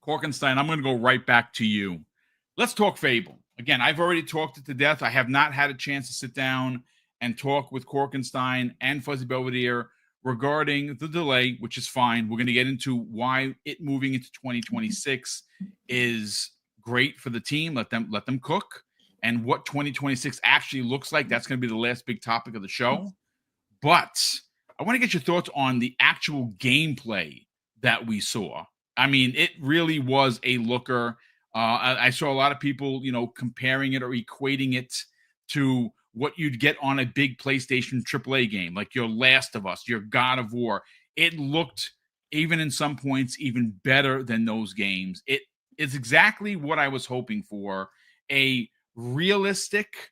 Korkenstein, I'm going to go right back to you. Let's talk Fable. Again, I've already talked it to death. I have not had a chance to sit down and talk with Korkenstein and Fuzzy Belvedere regarding the delay, which is fine. We're going to get into why it moving into 2026 is great for the team. Let them cook. And what 2026 actually looks like. That's going to be the last big topic of the show. But I want to get your thoughts on the actual gameplay that we saw. I mean, it really was a looker. I saw a lot of people, comparing it or equating it to what you'd get on a big PlayStation AAA game, like your Last of Us, your God of War. It looked, even in some points, even better than those games. It is exactly what I was hoping for. A realistic,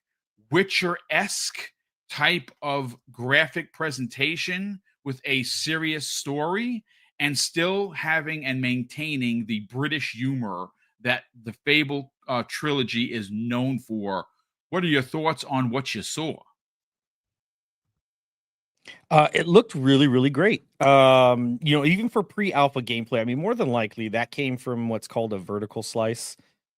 Witcher-esque type of graphic presentation with a serious story and still having and maintaining the British humor that the Fable trilogy is known for. What are your thoughts on what you saw? It looked really, really great. Even for pre-alpha gameplay, I mean, more than likely that came from what's called a vertical slice.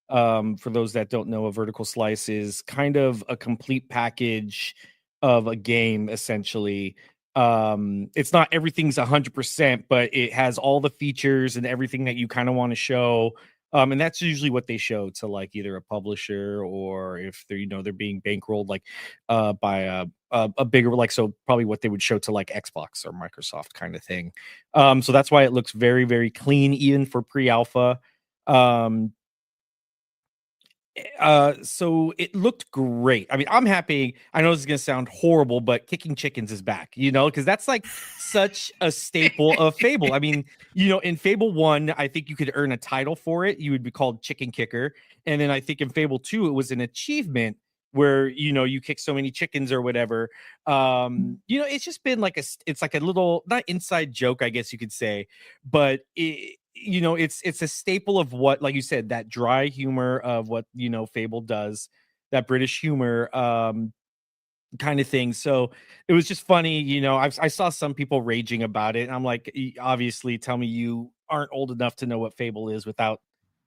For those that don't know, a vertical slice is kind of a complete package of a game, essentially. It's not everything's 100%, but it has all the features and everything that you kind of want to show. And that's usually what they show to like either a publisher or if they're being bankrolled like by a bigger, like, so probably what they would show to like Xbox or Microsoft kind of thing. So that's why it looks very, very clean, even for pre-alpha. So it looked great. I mean, I'm happy. I know this is gonna sound horrible, but kicking chickens is back, because that's like such a staple of Fable. I mean, in Fable 1, I think you could earn a title for it. You would be called Chicken Kicker. And then I think in Fable 2, it was an achievement where you kick so many chickens or whatever. It's just been like it's like a little, not inside joke, I guess you could say, but it's a staple of what, like you said, that dry humor of what Fable does, that British humor kind of thing. So it was just funny. I saw some people raging about it, and I'm like, obviously, tell me you aren't old enough to know what Fable is without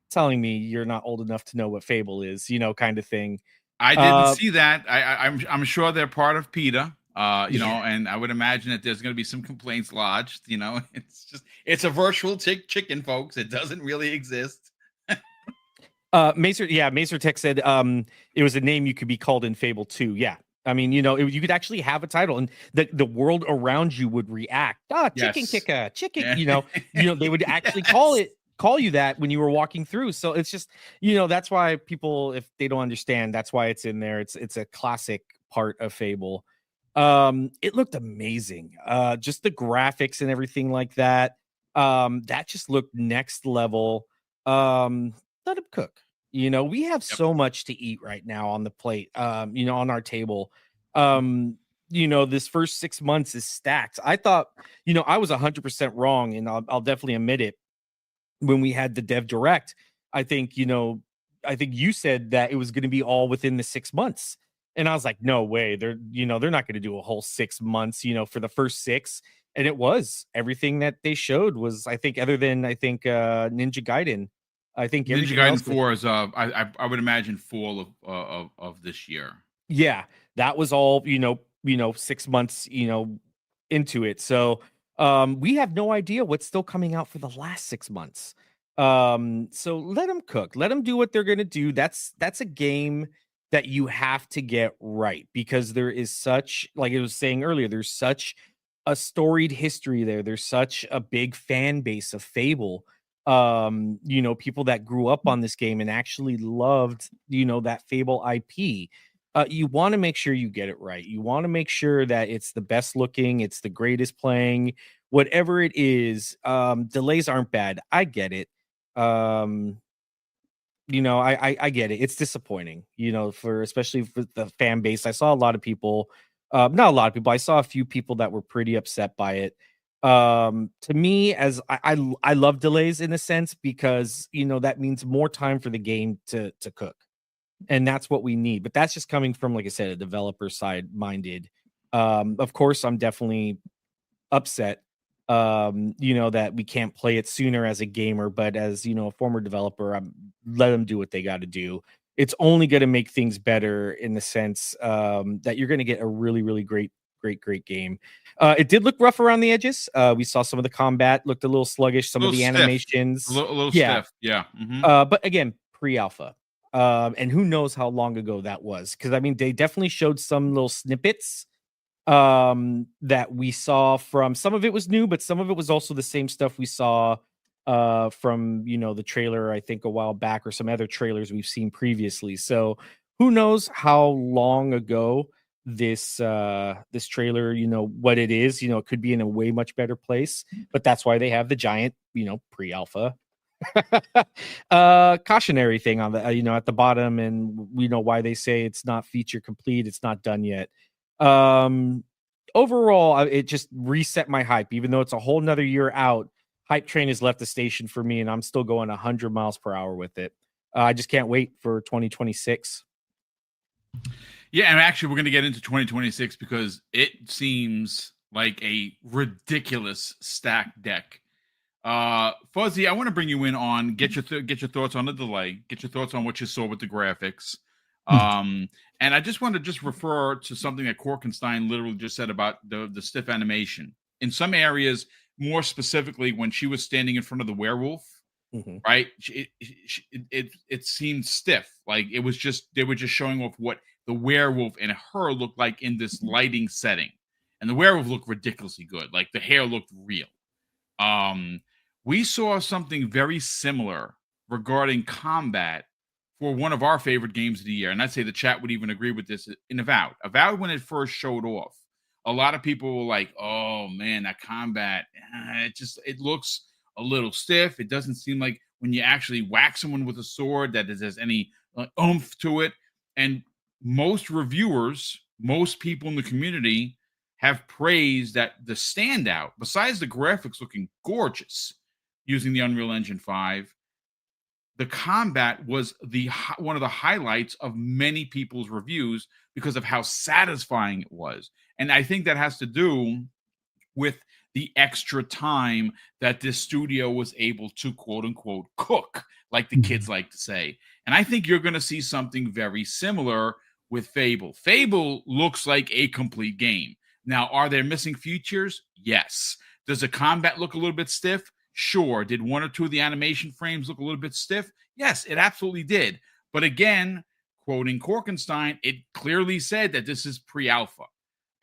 telling me you're not old enough to know what Fable is, kind of thing. I didn't see that. I'm sure they're part of PETA. Yeah. And I would imagine that there's going to be some complaints lodged. It's a virtual chicken, folks. It doesn't really exist. Macer Tech said it was a name you could be called in Fable 2. Yeah. I mean, you could actually have a title and the world around you would react. Chicken Yes. kicker, chicken, Yeah. They would actually Yes. call you that when you were walking through. So it's just, that's why people, if they don't understand, that's why it's in there. It's a classic part of Fable. It looked amazing. Just the graphics and everything like that. That just looked next level. Let him cook. We have so much to eat right now on the plate, on our table. This first 6 months is stacked. I thought, I was 100% wrong, and I'll definitely admit it. When we had the dev direct, I think you said that it was going to be all within the 6 months. And I was like, no way. They're not going to do a whole 6 months, for the first 6. And it was everything that they showed was, I think, other than Ninja Gaiden. I think Ninja Gaiden 4 is I would imagine fall of this year. Yeah, that was all 6 months into it. So we have no idea what's still coming out for the last 6 months. So let them cook, let them do what they're gonna do. That's a game that you have to get right, because there is such, like I was saying earlier, there's such a storied history there. There's such a big fan base of Fable. People that grew up on this game and actually loved, that Fable IP. You want to make sure you get it right. You want to make sure that it's the best looking, it's the greatest playing, whatever it is. Delays aren't bad. I get it. I get it. It's disappointing, especially for the fan base. I saw a lot of people, not a lot of people. I saw a few people that were pretty upset by it. To me, as I love delays in a sense, because that means more time for the game to cook, and that's what we need. But that's just coming from, like I said, a developer side minded. Of course, I'm definitely upset that we can't play it sooner as a gamer, but as a former developer, let them do what they got to do. It's only going to make things better in the sense that you're going to get a really, really great game. It did look rough around the edges. We saw some of the combat looked a little sluggish. Some of the stiff. animations, a little stiff. Yeah. But again, pre-alpha. And who knows how long ago that was? Because I mean, they definitely showed some little snippets that we saw from. Some of it was new, but some of it was also the same stuff we saw from the trailer, I think, a while back, or some other trailers we've seen previously. So who knows how long ago this trailer, what it is. It could be in a way much better place, but that's why they have the giant pre-alpha cautionary thing on the at the bottom, and we know why they say it's not feature complete, it's not done yet. Overall, it just reset my hype. Even though it's a whole nother year out, hype train has left the station for me, and I'm still going 100 miles per hour with it. I just can't wait for 2026. Yeah, and actually we're going to get into 2026 because it seems like a ridiculous stacked deck. Fuzzy, I want to bring you in on get your thoughts on the delay, get your thoughts on what you saw with the graphics. And I just want to refer to something that Korkenstein literally just said about the stiff animation. In some areas, more specifically when she was standing in front of the werewolf, right? It seemed stiff. Like they were just showing off what the werewolf and her looked like in this lighting setting. And the werewolf looked ridiculously good. Like the hair looked real. We saw something very similar regarding combat for one of our favorite games of the year. And I'd say the chat would even agree with this in Avowed. Avowed, when it first showed off, a lot of people were like, oh man, that combat, it looks a little stiff. It doesn't seem like when you actually whack someone with a sword that there's any oomph to it. And most reviewers, most people in the community have praised that the standout, besides the graphics looking gorgeous using the Unreal Engine 5, the combat was one of the highlights of many people's reviews because of how satisfying it was. And I think that has to do with the extra time that this studio was able to, quote unquote, cook, like the kids like to say. And I think you're going to see something very similar with Fable. Fable looks like a complete game. Now, are there missing features? Yes. Does the combat look a little bit stiff? Sure. Did one or two of the animation frames look a little bit stiff? Yes, it absolutely did. But again, quoting Korkenstein, it clearly said that this is pre-alpha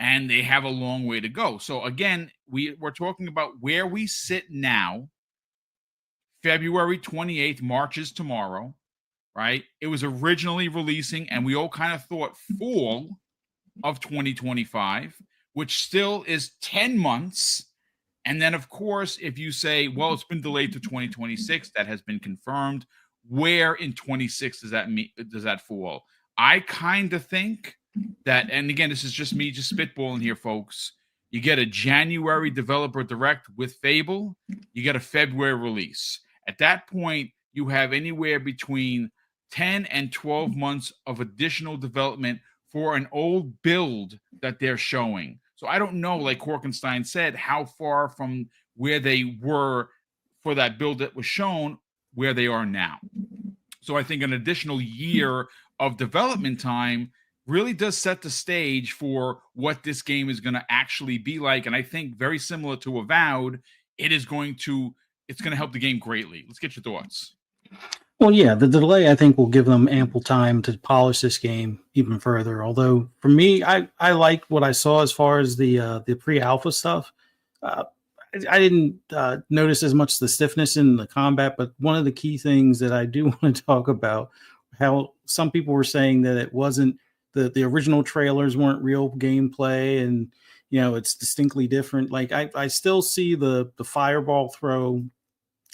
and they have a long way to go. So again, we're talking about where we sit now. February 28th, March is tomorrow, right? It was originally releasing, and we all kind of thought fall of 2025, which still is 10 months. And then, of course, if you say, well, it's been delayed to 2026, that has been confirmed. Where in 26 does that fall? I kind of think that, and again, this is just me just spitballing here, folks. You get a January developer direct with Fable, you get a February release. At that point, you have anywhere between 10 and 12 months of additional development for an old build that they're showing. So I don't know, like Korkenstein said, how far from where they were for that build that was shown, where they are now. So I think an additional year of development time really does set the stage for what this game is going to actually be like. And I think very similar to Avowed, it's going to help the game greatly. Let's get your thoughts. Well, yeah, the delay, I think, will give them ample time to polish this game even further. Although, for me, I liked what I saw as far as the pre-alpha stuff. I didn't notice as much the stiffness in the combat, but one of the key things that I do want to talk about, how some people were saying that it wasn't, the original trailers weren't real gameplay, and, it's distinctly different. Like, I still see the fireball throw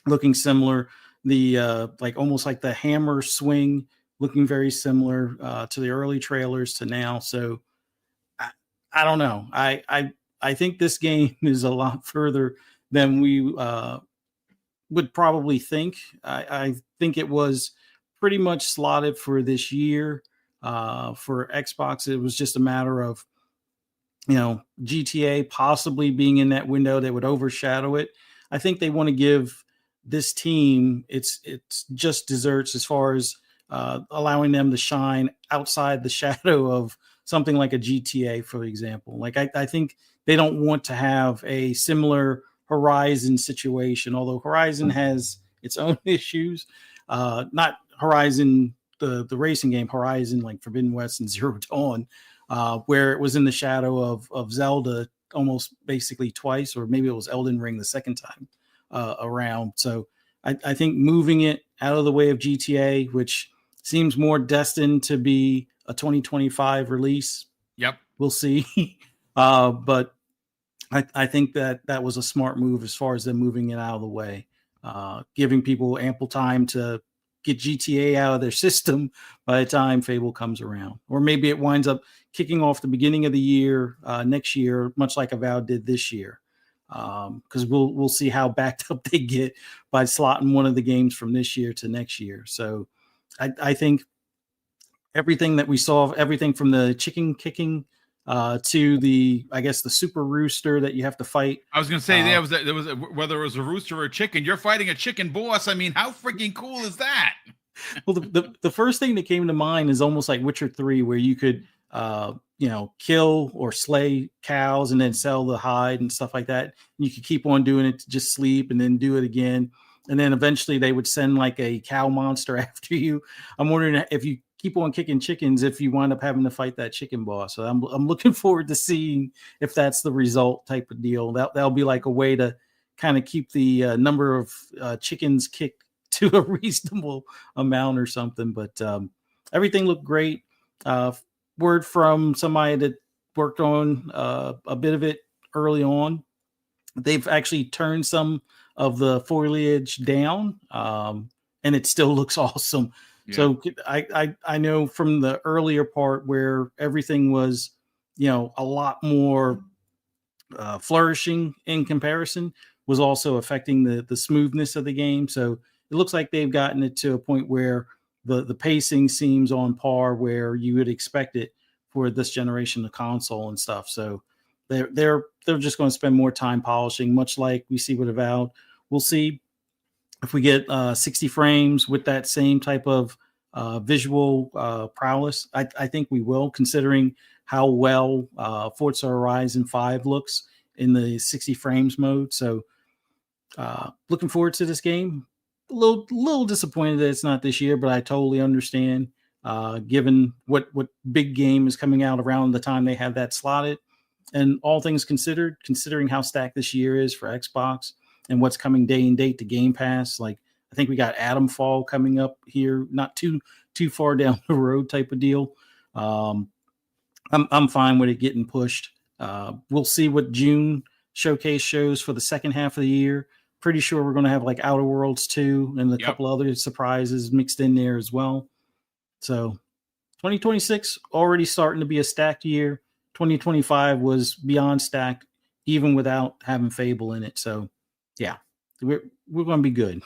looking similar. The like almost like the hammer swing looking very similar to the early trailers to now. So I don't know. I think this game is a lot further than we would probably think. I think it was pretty much slotted for this year. For Xbox, it was just a matter of GTA possibly being in that window that would overshadow it. I think they want to give this team it's just desserts as far as allowing them to shine outside the shadow of something like a GTA, for example. Like I think they don't want to have a similar Horizon situation, although Horizon has its own issues. Not Horizon, the racing game, Horizon like Forbidden West and Zero Dawn, where it was in the shadow of Zelda almost basically twice, or maybe it was Elden Ring the second time around. So I think moving it out of the way of GTA, which seems more destined to be a 2025 release. Yep. We'll see. But I think that was a smart move as far as them moving it out of the way, giving people ample time to get GTA out of their system by the time Fable comes around. Or maybe it winds up kicking off the beginning of the year next year, much like Avowed did this year. Because we'll see how backed up they get by slotting one of the games from this year to next year. So I think everything that we saw, everything from the chicken kicking to the super rooster that you have to fight. I was going to say there was whether it was a rooster or a chicken, you're fighting a chicken boss. I mean, how freaking cool is that? Well, the first thing that came to mind is almost like Witcher 3, where you could kill or slay cows and then sell the hide and stuff like that. And you could keep on doing it to just sleep and then do it again. And then eventually they would send like a cow monster after you. I'm wondering if you keep on kicking chickens, if you wind up having to fight that chicken boss. So I'm looking forward to seeing if that's the result type of deal. That'll be like a way to kind of keep the number of chickens kicked to a reasonable amount or something. But everything looked great. Word from somebody that worked on a bit of it early on, they've actually turned some of the foliage down, and it still looks awesome. Yeah. So I know from the earlier part where everything was, a lot more flourishing in comparison, was also affecting the smoothness of the game. So it looks like they've gotten it to a point where the pacing seems on par where you would expect it for this generation of console and stuff. So they're just going to spend more time polishing, much like we see with Avowed. We'll see if we get 60 frames with that same type of visual prowess. I think we will, considering how well Forza Horizon 5 looks in the 60 frames mode. So looking forward to this game. A little disappointed that it's not this year, but I totally understand given what big game is coming out around the time they have that slotted. And all things considered, considering how stacked this year is for Xbox and what's coming day and date to Game Pass, like I think we got Atom Fall coming up here, not too far down the road type of deal. I'm fine with it getting pushed. We'll see what June showcase shows for the second half of the year. Pretty sure we're going to have like Outer Worlds 2 and a couple other surprises mixed in there as well. So 2026 already starting to be a stacked year. 2025 was beyond stacked, even without having Fable in it. So yeah, we're going to be good.